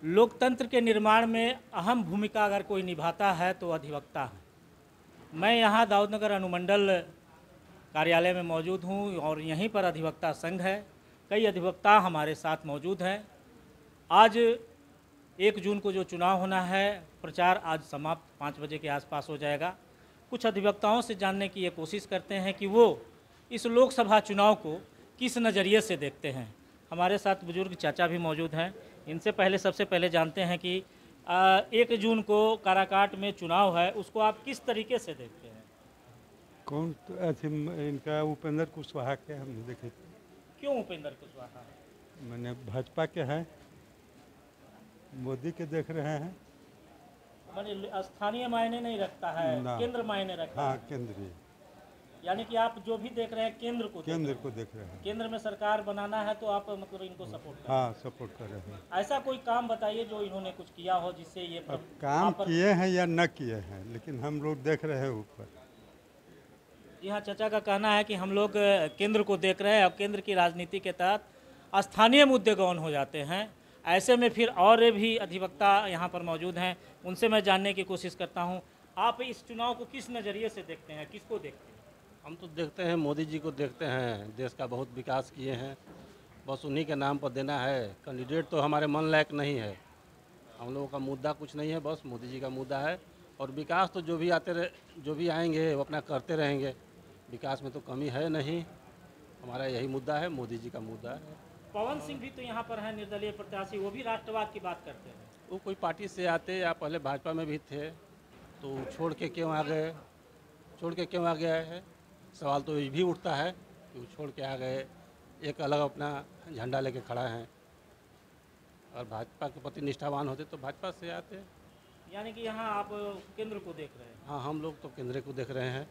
लोकतंत्र के निर्माण में अहम भूमिका अगर कोई निभाता है तो अधिवक्ता है। मैं यहाँ दाऊदनगर अनुमंडल कार्यालय में मौजूद हूँ और यहीं पर अधिवक्ता संघ है। कई अधिवक्ता हमारे साथ मौजूद हैं। आज 1 जून को जो चुनाव होना है, प्रचार आज समाप्त 5 बजे के आसपास हो जाएगा। कुछ अधिवक्ताओं से जानने की ये कोशिश करते हैं कि वो इस लोकसभा चुनाव को किस नज़रिए से देखते हैं। हमारे साथ बुजुर्ग चाचा भी मौजूद हैं। इनसे पहले सबसे पहले जानते हैं कि 1 जून को काराकाट में चुनाव है, उसको आप किस तरीके से देखते हैं? कौन तो ऐसे इनका उपेंद्र कुशवाहा के हम देखे। क्यों उपेंद्र कुशवाहा? मैंने भाजपा के हैं, मोदी के देख रहे हैं। माने स्थानीय मायने नहीं रखता है, ना। केंद्र मायने रखता हाँ, है। केंद्रीय। यानी कि आप जो भी देख रहे हैं केंद्र को देख रहे हैं। केंद्र में सरकार बनाना है तो आप मतलब इनको सपोर्ट करें। हाँ, सपोर्ट कर रहे हैं। ऐसा कोई काम बताइए जो इन्होंने कुछ किया हो जिससे ये अब काम किए हैं या न किए हैं, लेकिन हम लोग देख रहे हैं ऊपर। जी हाँ, चाचा का कहना है कि हम लोग केंद्र को देख रहे हैं और केंद्र की राजनीति के तहत स्थानीय मुद्दे गौन हो जाते हैं। ऐसे में फिर और भी अधिवक्ता यहाँ पर मौजूद हैं, उनसे मैं जानने की कोशिश करता हूँ। आप इस चुनाव को किस नज़रिए से देखते हैं, किसको देखते हैं? हम तो देखते हैं मोदी जी को देखते हैं, देश का बहुत विकास किए हैं, बस उन्हीं के नाम पर देना है। कैंडिडेट तो हमारे मन लायक नहीं है, हम लोगों का मुद्दा कुछ नहीं है, बस मोदी जी का मुद्दा है। और विकास तो जो भी आएंगे वो अपना करते रहेंगे, विकास में तो कमी है नहीं। हमारा यही मुद्दा है, मोदी जी का मुद्दा है। पवन सिंह भी तो यहाँ पर हैं, निर्दलीय प्रत्याशी, वो भी राष्ट्रवाद की बात करते हैं। वो कोई पार्टी से आते या पहले भाजपा में भी थे, तो छोड़ के क्यों आ गए है? सवाल तो ये भी उठता है कि वो छोड़ के आ गए, एक अलग अपना झंडा लेके खड़ा है। और भाजपा के प्रति निष्ठावान होते तो भाजपा से आते। यानी कि यहाँ आप केंद्र को देख रहे हैं? हाँ, हम लोग तो केंद्र को देख रहे हैं।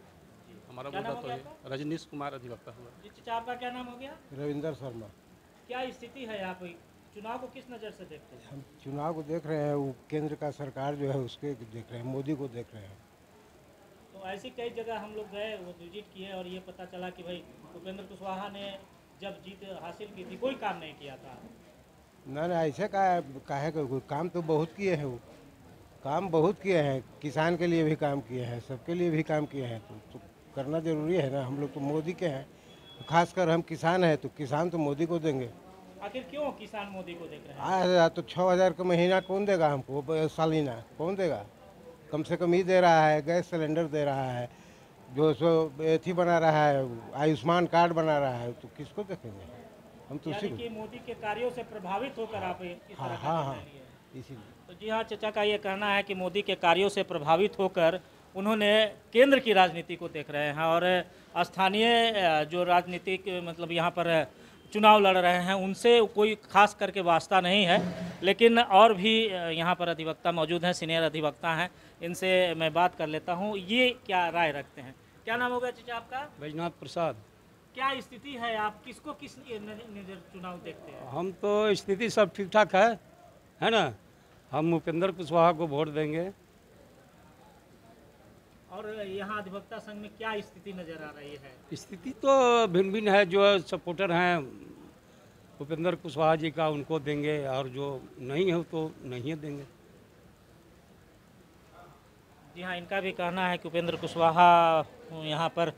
हमारा मुद्दा तो है। रजनीश कुमार अधिवक्ता हुआ। जी चाचा, आपका क्या नाम हो गया? रविंदर शर्मा। क्या स्थिति है यहाँ पर? चुनाव को किस नज़र से देखते हैं? हम चुनाव को देख रहे हैं, वो केंद्र का सरकार जो है उसके देख रहे हैं, मोदी को देख रहे हैं। तो ऐसी कई जगह हम लोग गए, वो विजिट किए और ये पता चला कि भाई उपेंद्र कुशवाहा ने जब जीत हासिल की थी कोई काम नहीं किया था। ना ऐसे काहे कोई काम तो बहुत किए हैं, वो काम बहुत किए हैं, किसान के लिए भी काम किए हैं, सबके लिए भी काम किए हैं। तो करना जरूरी है ना, हम लोग तो मोदी के हैं, खासकर हम किसान हैं तो किसान तो मोदी को देंगे। आखिर क्यों किसान मोदी को देख रहे हैं? तो 6,000 का महीना कौन देगा हमको, सालाना कौन देगा? कम से कम ही दे रहा है, गैस सिलेंडर दे रहा है, जो सो एथी बना रहा है, आयुष्मान कार्ड बना रहा है, तो किसको देखेंगे हम तो यानी कि मोदी के कार्यों से प्रभावित होकर आप इस तरह का हाँ, निर्णय लिए। इसीलिए। तो जी हाँ, चाचा का ये कहना है कि मोदी के कार्यों से प्रभावित होकर उन्होंने केंद्र की राजनीति को देख रहे हैं और स्थानीय जो राजनीतिक मतलब यहाँ पर चुनाव लड़ रहे हैं उनसे कोई खास करके वास्ता नहीं है। लेकिन और भी यहाँ पर अधिवक्ता मौजूद हैं, सीनियर अधिवक्ता हैं, इनसे मैं बात कर लेता हूँ। ये क्या राय रखते हैं? क्या नाम होगा चाचा आपका? बैजनाथ प्रसाद। क्या स्थिति है, आप किसको किस नज़र चुनाव देखते हैं? हम तो स्थिति सब ठीक ठाक है ना। हम उपेंद्र कुशवाहा को वोट देंगे। और यहाँ अधिवक्ता संघ में क्या स्थिति नज़र आ रही है? स्थिति तो भिन्न भिन्न है, जो सपोर्टर हैं उपेंद्र कुशवाहा जी का उनको देंगे और जो नहीं है तो नहीं देंगे। जी हाँ, इनका भी कहना है कि उपेंद्र कुशवाहा यहाँ पर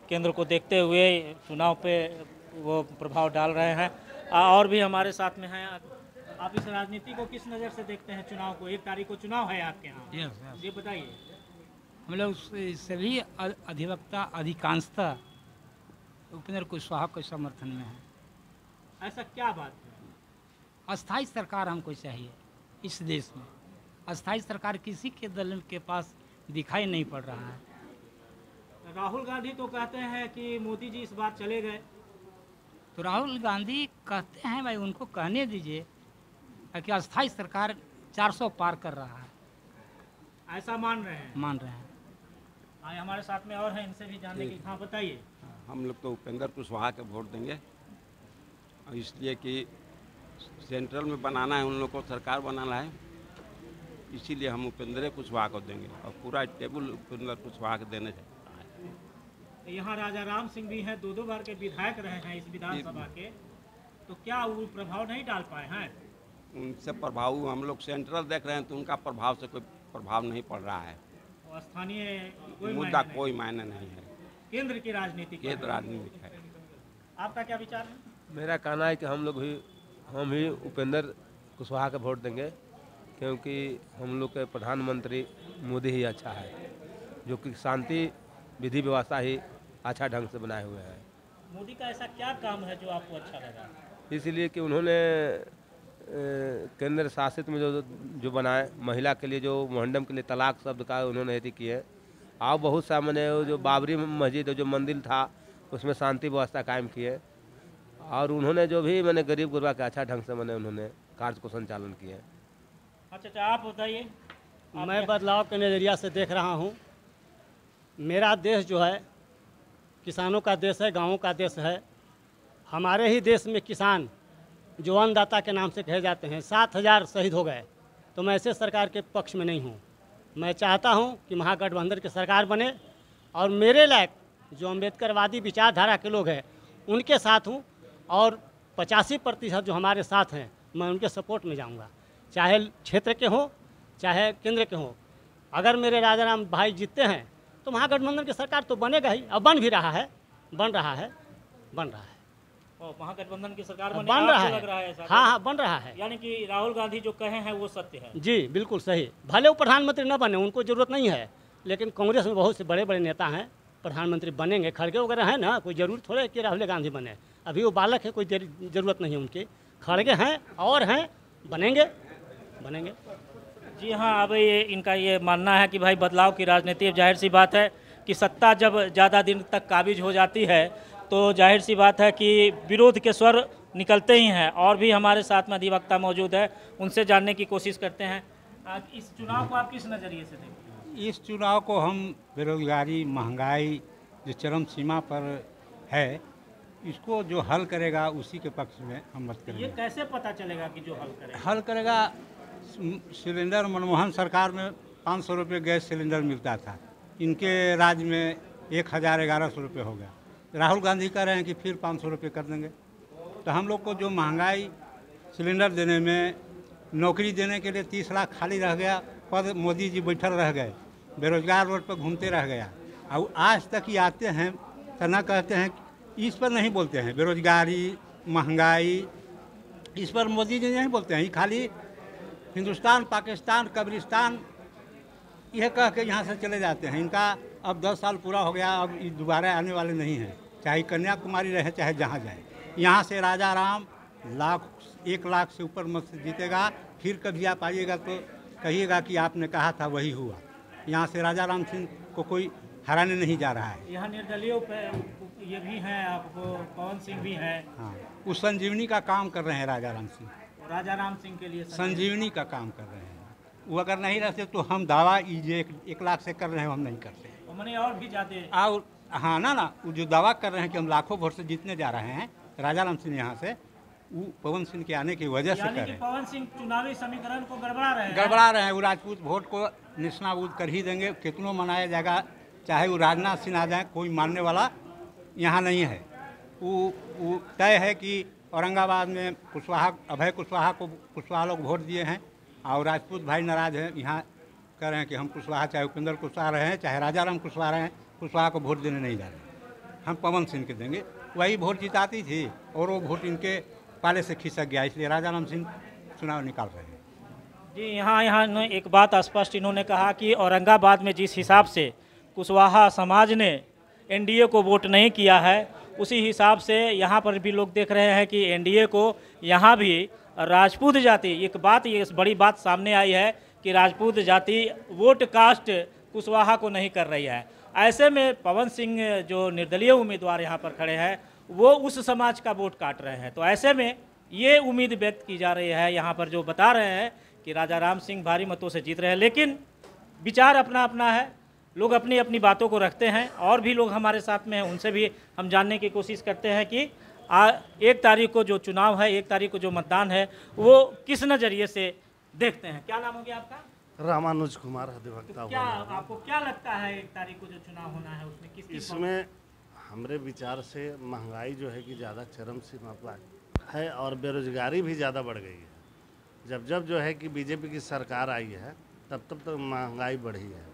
केंद्र को देखते हुए चुनाव पे वो प्रभाव डाल रहे हैं। और भी हमारे साथ में हैं। आप इस राजनीति को किस नज़र से देखते हैं? चुनाव को 1 तारीख को चुनाव है आपके यहाँ। यस। ये बताइए। हम लोग सभी अधिवक्ता अधिकांशतः उपेंद्र कुशवाहा के समर्थन में है। ऐसा क्या बात है? अस्थाई सरकार हमको चाहिए इस देश में। अस्थाई सरकार किसी के दल के पास दिखाई नहीं पड़ रहा है। राहुल गांधी तो कहते हैं कि मोदी जी इस बार चले गए। तो राहुल गांधी कहते हैं, भाई उनको कहने दीजिए कि अस्थाई सरकार 400 पार कर रहा है। ऐसा मान रहे हैं? मान रहे हैं। आए हमारे साथ में और हैं, इनसे भी जानने की। हाँ बताइए। हम लोग तो उपेंद्र कुशवाहा के वोट देंगे, और इसलिए कि सेंट्रल में बनाना है, उन लोग को सरकार बनाना है, इसीलिए हम उपेंद्र कुशवाहा को देंगे और पूरा टेबल उपेंद्र कुशवाहा को देने चाहिए। यहाँ राजा राम सिंह भी हैं, 2 बार के विधायक रहे हैं इस विधानसभा के, तो क्या वो प्रभाव नहीं डाल पाए हैं? उनसे प्रभाव हम लोग सेंट्रल देख रहे हैं तो उनका प्रभाव से कोई प्रभाव नहीं पड़ रहा है। और स्थानीय कोई मुद्दा मायने नहीं। कोई मायने नहीं है। केंद्र की राजनीति ये तो राजनीतिक है। आपका क्या विचार है? मेरा कहना है कि हम ही उपेंद्र कुशवाहा को वोट देंगे, क्योंकि हम लोग के प्रधानमंत्री मोदी ही अच्छा है, जो कि शांति विधि व्यवस्था ही अच्छा ढंग से बनाए हुए हैं। मोदी का ऐसा क्या काम है जो आपको अच्छा लगा? इसलिए कि उन्होंने केंद्र शासित में जो बनाए, महिला के लिए जो मुहंडम के लिए तलाक शब्द का उन्होंने यदि किए, और बहुत सा मैंने जो बाबरी मस्जिद जो मंदिर था उसमें शांति व्यवस्था कायम किए, और उन्होंने जो भी मैंने गरीब गुरबा का अच्छा ढंग से मैंने उन्होंने कार्य को संचालन किए। अच्छा, आप बताइए। मैं बदलाव के नज़रिया से देख रहा हूँ। मेरा देश जो है किसानों का देश है, गाँवों का देश है। हमारे ही देश में किसान जो अन्नदाता के नाम से कहे जाते हैं, 7,000 शहीद हो गए। तो मैं ऐसे सरकार के पक्ष में नहीं हूँ। मैं चाहता हूँ कि महागठबंधन की सरकार बने, और मेरे लायक जो अम्बेडकरवादी विचारधारा के लोग हैं उनके साथ हूँ, और 85% जो हमारे साथ हैं मैं उनके सपोर्ट में जाऊँगा, चाहे क्षेत्र के हों चाहे केंद्र के हों। अगर मेरे राजाराम भाई जीतते हैं तो महागठबंधन की सरकार तो बनेगा ही, अब बन भी रहा है, बन रहा है। और महागठबंधन की सरकार बन रहा है। लग रहा है ऐसा? हाँ, बन रहा है। यानी कि राहुल गांधी जो कहे हैं वो सत्य है? जी बिल्कुल सही। भले वो प्रधानमंत्री न बने, उनको ज़रूरत नहीं है, लेकिन कांग्रेस में बहुत से बड़े बड़े नेता हैं, प्रधानमंत्री बनेंगे। खड़गे वगैरह हैं ना, कोई ज़रूर थोड़े कि राहुल गांधी बने। अभी वो बालक है, कोई ज़रूरत नहीं है उनकी। खड़गे हैं और हैं, बनेंगे। जी हाँ, अब इनका ये मानना है कि भाई बदलाव की राजनीति। अब जाहिर सी बात है कि सत्ता जब ज़्यादा दिन तक काबिज हो जाती है तो जाहिर सी बात है कि विरोध के स्वर निकलते ही हैं। और भी हमारे साथ में अधिवक्ता मौजूद है, उनसे जानने की कोशिश करते हैं। इस चुनाव को आप किस नज़रिए से देखते हैं? इस चुनाव को हम बेरोजगारी, महंगाई जो चरम सीमा पर है, इसको जो हल करेगा उसी के पक्ष में हम मत करेंगे। ये कैसे पता चलेगा कि जो हल करेगा? सिलेंडर मनमोहन सरकार में 500 रुपये गैस सिलेंडर मिलता था, इनके राज्य में 1,1100 रुपये हो गया। राहुल गांधी कह रहे हैं कि फिर 500 रुपये कर देंगे। तो हम लोग को जो महंगाई, सिलेंडर देने में, नौकरी देने के लिए 30 लाख खाली रह गया, पद मोदी जी बैठल रह गए, बेरोजगार रोड पर घूमते रह गया। और आज तक ही आते हैं तो न कहते हैं, इस पर नहीं बोलते हैं, बेरोजगारी, महंगाई, इस पर मोदी जी नहीं बोलते हैं। खाली हिंदुस्तान, पाकिस्तान, कब्रिस्तान यह कह के यहाँ से चले जाते हैं। इनका अब 10 साल पूरा हो गया, अब दोबारा आने वाले नहीं हैं, चाहे कन्याकुमारी रहे चाहे जहाँ जाए। यहाँ से राजा राम 1 लाख से ऊपर मत जीतेगा। फिर कभी आप आइएगा तो कहिएगा कि आपने कहा था वही हुआ। यहाँ से राजा राम सिंह को कोई हराने नहीं जा रहा है। यहाँ निर्दलीय ये भी हैं, आपको पवन सिंह भी हैं। हाँ, वो संजीवनी का काम कर रहे हैं राजा राम सिंह। राजा राम सिंह के लिए संजीवनी का काम कर रहे हैं। वो अगर नहीं रहते तो हम दावा 1 लाख से कर रहे हैं, हम नहीं करते। मैंने और भी जाते और हाँ ना वो जो दावा कर रहे हैं कि हम लाखों वोट से जीतने जा रहे हैं राजा राम सिंह यहाँ से, वो पवन सिंह के आने की वजह से कर रहे हैं। पवन सिंह चुनावी समीकरण को गड़बड़ा रहे हैं। वो राजपूत वोट को निशानाबूद कर ही देंगे, कितनों मनाया जाएगा, चाहे वो राजनाथ सिंह आ जाए, कोई मानने वाला यहाँ नहीं है। वो तय है कि औरंगाबाद में अभय कुशवाहा लोग वोट दिए हैं, और राजपूत भाई नाराज हैं। यहाँ कह रहे हैं कि हम कुशवाहा, चाहे उपेंद्र कुशवाहा रहे, चाहे राजा राम कुशवाहा रहे, कुशवाहा को वोट देने नहीं जा रहे। हम पवन सिंह के देंगे। वही वोट जिताती थी और वो वोट इनके पाले से खिसक गया, इसलिए राजा राम सिंह चुनाव निकाल रहे हैं। जी, यहाँ एक बात स्पष्ट इन्होंने कहा कि औरंगाबाद में जिस हिसाब से कुशवाहा समाज ने एनडीए को वोट नहीं किया है, उसी हिसाब से यहाँ पर भी लोग देख रहे हैं कि एनडीए को यहाँ भी राजपूत जाति, एक बात, ये बड़ी बात सामने आई है कि राजपूत जाति वोट कास्ट कुशवाहा को नहीं कर रही है। ऐसे में पवन सिंह जो निर्दलीय उम्मीदवार यहाँ पर खड़े हैं, वो उस समाज का वोट काट रहे हैं। तो ऐसे में ये उम्मीद व्यक्त की जा रही है, यहाँ पर जो बता रहे हैं कि राजा राम सिंह भारी मतों से जीत रहे हैं। लेकिन विचार अपना अपना है, लोग अपनी अपनी बातों को रखते हैं। और भी लोग हमारे साथ में हैं, उनसे भी हम जानने की कोशिश करते हैं कि 1 तारीख को जो चुनाव है, 1 तारीख को जो मतदान है, वो किस नज़रिए से देखते हैं। क्या नाम हो गया आपका? रामानुज कुमार अधिवक्ता। तो क्या आपको क्या लगता है 1 तारीख को जो चुनाव होना है उसमें इसमें हमारे विचार से महंगाई जो है कि ज़्यादा चरम सीमा पर है और बेरोजगारी भी ज़्यादा बढ़ गई है। जब जब जो है कि बीजेपी की सरकार आई है तब तब तो महंगाई बढ़ी है,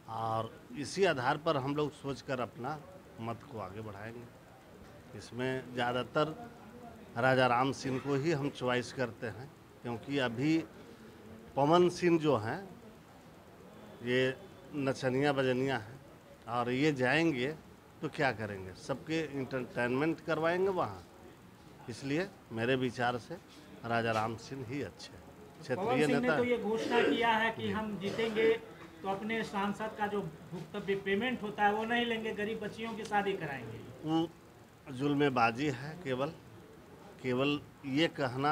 और इसी आधार पर हम लोग सोचकर अपना मत को आगे बढ़ाएंगे। इसमें ज़्यादातर राजा राम सिंह को ही हम चॉइस करते हैं, क्योंकि अभी पवन सिंह जो हैं ये नचनिया बजनिया हैं, और ये जाएंगे तो क्या करेंगे, सबके इंटरटेनमेंट करवाएंगे वहाँ। इसलिए मेरे विचार से राजा राम सिंह ही अच्छे हैं। पवन क्षेत्रीय सिंह ने नेता तो ये घोषणा किया है कि हम जीतेंगे तो अपने सांसद का जो भुगतान पेमेंट होता है वो नहीं लेंगे, गरीब बच्चियों की शादी कराएंगे। वो जुल्मेबाजी है, केवल ये कहना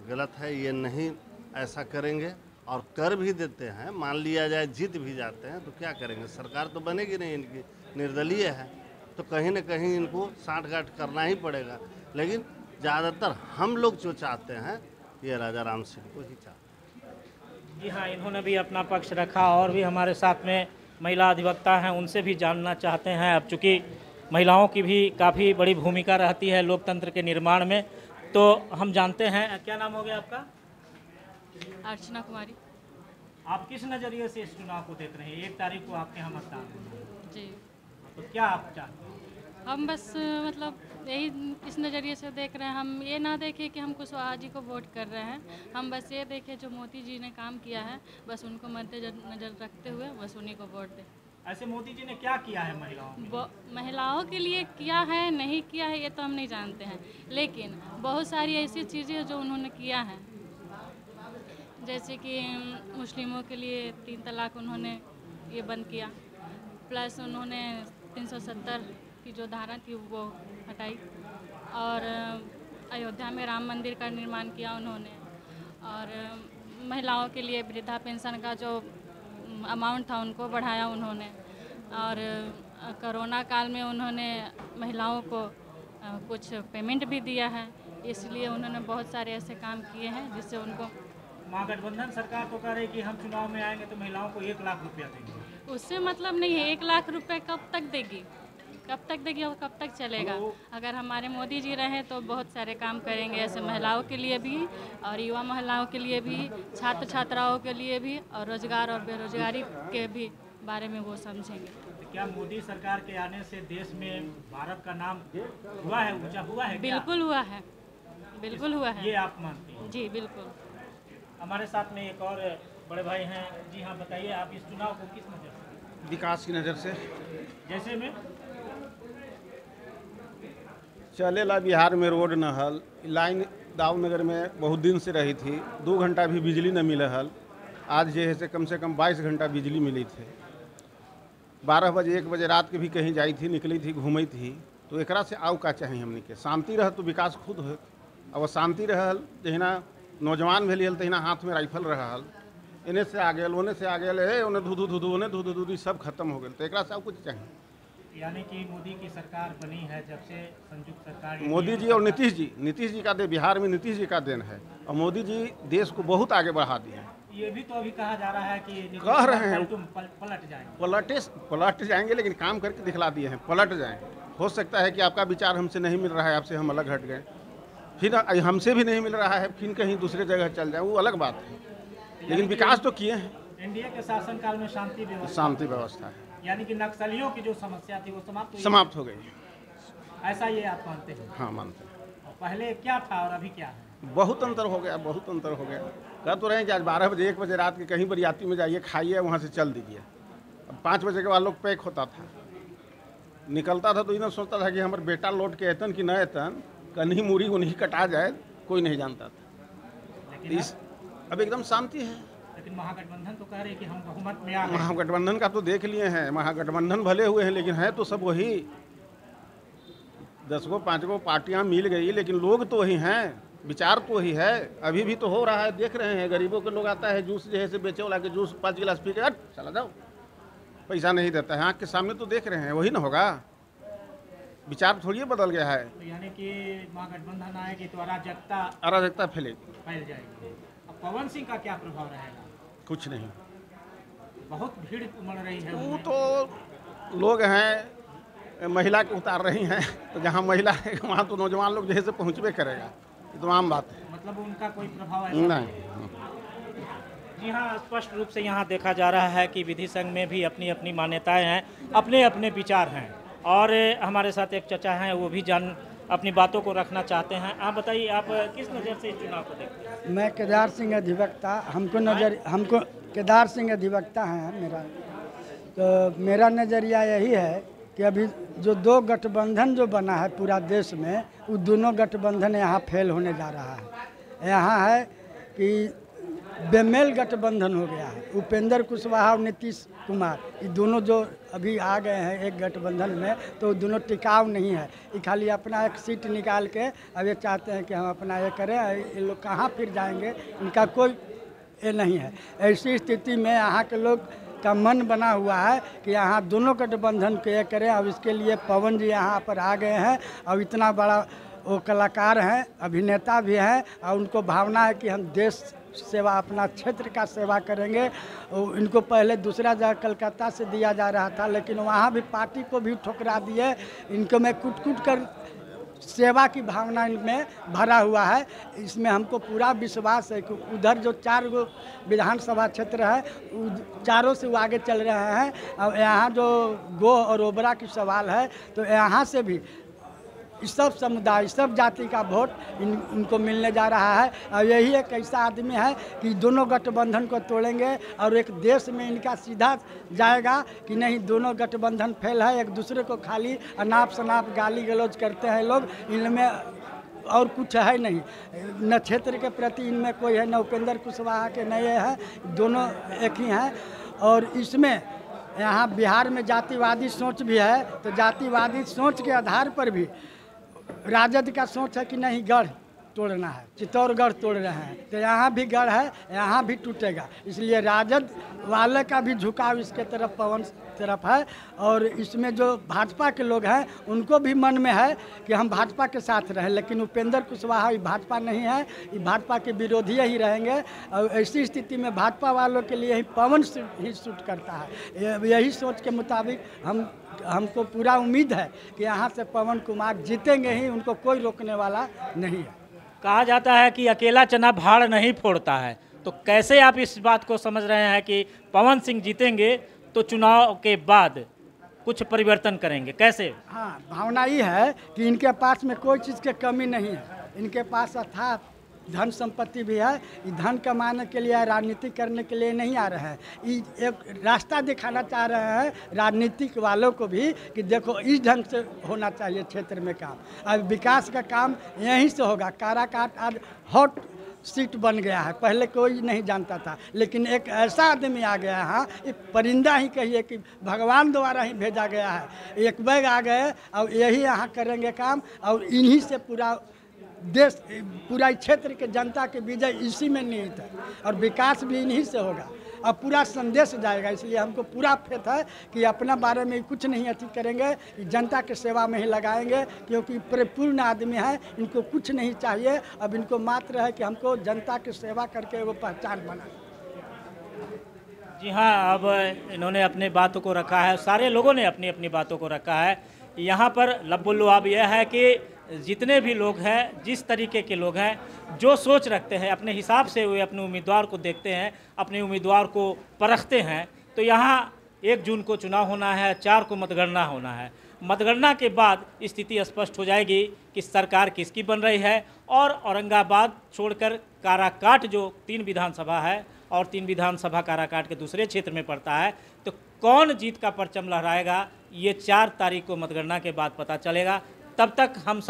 गलत है। ये नहीं ऐसा करेंगे, और कर भी देते हैं। मान लिया जाए जीत भी जाते हैं तो क्या करेंगे, सरकार तो बनेगी नहीं, इनकी निर्दलीय है, तो कहीं ना कहीं इनको साठगांठ करना ही पड़ेगा। लेकिन ज़्यादातर हम लोग जो चाहते हैं ये राजा राम सिंह को ही चाहते हैं। जी हाँ, इन्होंने भी अपना पक्ष रखा, और भी हमारे साथ में महिला अधिवक्ता हैं, उनसे भी जानना चाहते हैं। अब चूँकि महिलाओं की भी काफ़ी बड़ी भूमिका रहती है लोकतंत्र के निर्माण में, तो हम जानते हैं। क्या नाम हो गया आपका? अर्चना कुमारी। आप किस नज़रिए से इस चुनाव को देख रहे हैं? 1 तारीख को आपके यहाँ मतदान है। जी, तो क्या आप चाहते हैं? हम बस मतलब यही इस नज़रिए से देख रहे हैं। हम ये ना देखें कि हम कुशवाहा जी को वोट कर रहे हैं, हम बस ये देखें जो मोदी जी ने काम किया है, बस उनको मद्देनजर रखते हुए बस उन्हीं को वोट दें। ऐसे मोदी जी ने क्या किया है महिलाओं के लिए किया है, नहीं किया है, ये तो हम नहीं जानते हैं, लेकिन बहुत सारी ऐसी चीज़ें जो उन्होंने किया है, जैसे कि मुस्लिमों के लिए 3 तलाक उन्होंने ये बंद किया, प्लस उन्होंने 370 की जो धारा थी वो हटाई, और अयोध्या में राम मंदिर का निर्माण किया उन्होंने, और महिलाओं के लिए वृद्धा पेंशन का जो अमाउंट था उनको बढ़ाया उन्होंने, और कोरोना काल में उन्होंने महिलाओं को कुछ पेमेंट भी दिया है। इसलिए उन्होंने बहुत सारे ऐसे काम किए हैं जिससे उनको। महागठबंधन सरकार तो कह रही कि हम चुनाव में आएंगे तो महिलाओं को 1 लाख रुपया देंगे। उससे मतलब नहीं है, 1 लाख रुपए कब तक देगी, कब तक देगी और कब तक चलेगा। अगर हमारे मोदी जी रहें तो बहुत सारे काम करेंगे, ऐसे महिलाओं के लिए भी और युवा महिलाओं के लिए भी, छात्र छात्राओं के लिए भी, और रोजगार और बेरोजगारी के भी बारे में वो समझेंगे। क्या मोदी सरकार के आने से देश में भारत का नाम हुआ है, ऊंचा हुआ है? बिल्कुल हुआ है, बिल्कुल हुआ है। ये आप मानती हैं? जी बिल्कुल। हमारे साथ में एक और बड़े भाई हैं। जी हाँ, बताइए आप इस चुनाव को किस नज़र से? विकास की नज़र से। जैसे में चलेला बिहार में रोड न हल, लाइन दाऊदनगर में बहुत दिन से रही थी, 2 घंटा भी बिजली न मिले हल। आज जे है से कम 22 घंटा बिजली मिली थी। 12 बजे 1 बजे रात के भी कहीं जाई थी, निकली थी, घूमी थी। तो एकरा से आउ का चाहिए हमने के, शांति रह तो विकास खुद हो। अब शांति रहल, जहिना नौजवान भेल तहिना हाथ में राइफल रहल, इन्हें से आ गए ओने से आ गए, उन्हें धुधु उन्हें धुधु सब खत्म हो गए। तो एकरा से आउ कुछ चाहिए। यानी कि मोदी की सरकार बनी है जब से, संयुक्त सरकार, मोदी जी और नीतीश जी का बिहार में नीतीश जी का देन है, और मोदी जी देश को बहुत आगे बढ़ा दिए। ये भी तो अभी कहा जा रहा है कि कह रहे हैं पलट जाएंगे, लेकिन काम करके दिखला दिए हैं, पलट जाएंगे। हो सकता है कि आपका विचार हमसे नहीं मिल रहा है, आपसे हम अलग हट गए, फिर हमसे भी नहीं मिल रहा है, फिर कहीं दूसरे जगह चल जाए, वो अलग बात है। लेकिन विकास तो किए हैं। एनडीए के शासनकाल में शांति व्यवस्था है, यानी कि नक्सलियों की जो समस्या थी वो समाप्त हो गई। ऐसा ये आप मानते हैं? हाँ, मानते हैं। और पहले क्या था और अभी क्या है? बहुत अंतर हो गया, बहुत अंतर हो गया। कह तो रहे हैं कि आज 12 बजे 1 बजे रात के कहीं बरियाती में जाइए, खाइए, वहाँ से चल दीजिए। अब 5 बजे के बाद लोग पैक होता था, निकलता था तो इन्हें सोचता था कि हमारे बेटा लौट के अतन कि न अतन, कहीं मुड़ी उन्हीं कटा जाए, कोई नहीं जानता था। अब एकदम शांति है। लेकिन महागठबंधन तो कह रहे कि हम बहुमत में आ गए। महागठबंधन का तो देख लिए हैं, महागठबंधन भले हुए हैं, लेकिन है तो सब वही 10 गो 5 गो पार्टियां मिल गई, लेकिन लोग तो वही हैं, विचार तो वही है। अभी भी तो हो रहा है, देख रहे हैं, गरीबों के लोग आता है जूस जो है से बेचे वाला के जूस 5 गिलास पी के चला जाओ, पैसा नहीं देता है। आँख के सामने तो देख रहे हैं, वही ना होगा। विचार थोड़ी बदल गया है। तो यानी कि महागठबंधन आएगी तो अराजकता फैल जाएगी। अब पवन सिंह का क्या प्रभाव रहेगा? कुछ नहीं, बहुत भीड़ उमड़ रही है। वो तो लोग हैं, महिला को उतार रही हैं, तो जहाँ महिला है वहाँ तो नौजवान लोग जैसे पहुँचबे करेगा। ये तो आम बात है। मतलब उनका कोई प्रभाव ऐसा नहीं। जी हाँ, स्पष्ट रूप से यहाँ देखा जा रहा है कि विधि संघ में भी अपनी अपनी मान्यताएं हैं, अपने अपने विचार हैं। और हमारे साथ एक चचा हैं, वो भी अपनी बातों को रखना चाहते हैं। आप बताइए, आप किस नज़र से इस चुनाव को देखते हैं? मैं केदार सिंह अधिवक्ता, हमको केदार सिंह अधिवक्ता हैं मेरा। तो मेरा नज़रिया यही है कि अभी जो दो गठबंधन जो बना है पूरा देश में, वो दोनों गठबंधन यहाँ फेल होने जा रहा है। यहाँ है कि बेमेल गठबंधन हो गया है। उपेंद्र कुशवाहा और नीतीश कुमार, ये दोनों जो अभी आ गए हैं एक गठबंधन में, तो दोनों टिकाऊ नहीं है। ये खाली अपना एक सीट निकाल के अब ये चाहते हैं कि हम अपना ये करें। ये लोग कहाँ फिर जाएंगे, इनका कोई ये नहीं है। ऐसी स्थिति में यहाँ के लोग का मन बना हुआ है कि यहाँ दोनों गठबंधन के ये करें। अब इसके लिए पवन जी यहाँ पर आ गए हैं और इतना बड़ा वो कलाकार हैं, अभिनेता भी हैं, और उनको भावना है कि हम देश सेवा, अपना क्षेत्र का सेवा करेंगे। इनको पहले दूसरा जगह कलकत्ता से दिया जा रहा था, लेकिन वहाँ भी पार्टी को भी ठुकरा दिए। इनको में कूट कर सेवा की भावना इनमें भरा हुआ है। इसमें हमको पूरा विश्वास है कि उधर जो 4 गो विधानसभा क्षेत्र है, चारों से वो आगे चल रहे हैं। अब यहाँ जो गो और ओबरा की सवाल है, तो यहाँ से भी इस सब समुदाय, इस सब जाति का वोट इनको मिलने जा रहा है। और यही एक ऐसा आदमी है कि दोनों गठबंधन को तोड़ेंगे और एक देश में इनका सीधा जाएगा कि नहीं, दोनों गठबंधन फेल है। एक दूसरे को खाली अनाप शनाप गाली गलौज करते हैं लोग, इनमें और कुछ है नहीं। न क्षेत्र के प्रति इनमें कोई है, न उपेंद्र कुशवाहा के नए हैं, दोनों एक ही हैं। और इसमें यहाँ बिहार में जातिवादी सोच भी है, तो जातिवादी सोच के आधार पर भी राजद का सोच है कि नहीं, गढ़ तोड़ना है, चित्तौड़गढ़ तोड़ रहे हैं, तो यहाँ भी गढ़ है, यहाँ भी टूटेगा। इसलिए राजद वाले का भी झुकाव इसके तरफ, पवन तरफ है। और इसमें जो भाजपा के लोग हैं, उनको भी मन में है कि हम भाजपा के साथ रहें, लेकिन उपेंद्र कुशवाहा भाजपा नहीं है, ये भाजपा के विरोधी ही रहेंगे। और ऐसी स्थिति में भाजपा वालों के लिए ही पवन ही सूट करता है। यही सोच के मुताबिक हमको पूरा उम्मीद है कि यहाँ से पवन कुमार जीतेंगे ही, उनको कोई रोकने वाला नहीं है। कहा जाता है कि अकेला चना भाड़ नहीं फोड़ता है, तो कैसे आप इस बात को समझ रहे हैं कि पवन सिंह जीतेंगे तो चुनाव के बाद कुछ परिवर्तन करेंगे, कैसे? हाँ, भावना ये है कि इनके पास में कोई चीज़ की कमी नहीं है। इनके पास अथाह धन संपत्ति भी है। ये धन कमाने के लिए, राजनीति करने के लिए नहीं आ रहे हैं। ये एक रास्ता दिखाना चाह रहे हैं राजनीतिक वालों को भी कि देखो, इस ढंग से होना चाहिए क्षेत्र में काम। अब विकास का काम यहीं से होगा। काराकाट आज हॉट सीट बन गया है, पहले कोई नहीं जानता था, लेकिन एक ऐसा आदमी आ गया है, एक परिंदा ही कहिए कि भगवान द्वारा ही भेजा गया है। एक बैग आ गए और यही यहाँ करेंगे काम, और इन्हीं से पूरा देश, पूरा क्षेत्र के जनता के विजय इसी में निहित है, और विकास भी इन्हीं से होगा। अब पूरा संदेश जाएगा। इसलिए हमको पूरा फेथ है कि अपना बारे में कुछ नहीं अति करेंगे, जनता के सेवा में ही लगाएंगे, क्योंकि परिपूर्ण आदमी है, इनको कुछ नहीं चाहिए। अब इनको मात्र है कि हमको जनता की सेवा करके वो पहचान बनाए। जी हाँ, अब इन्होंने अपने बातों को रखा है, सारे लोगों ने अपनी अपनी बातों को रखा है। यहाँ पर लब्बुल अब यह है कि जितने भी लोग हैं, जिस तरीके के लोग हैं, जो सोच रखते हैं, अपने हिसाब से वे अपने उम्मीदवार को देखते हैं, अपने उम्मीदवार को परखते हैं। तो यहाँ 1 जून को चुनाव होना है, 4 को मतगणना होना है। मतगणना के बाद स्थिति स्पष्ट हो जाएगी कि सरकार किसकी बन रही है। और औरंगाबाद छोड़कर काराकाट जो 3 विधानसभा है, और 3 विधानसभा काराकाट के दूसरे क्षेत्र में पड़ता है, तो कौन जीत का परचम लहराएगा, ये 4 तारीख को मतगणना के बाद पता चलेगा। तब तक हम सब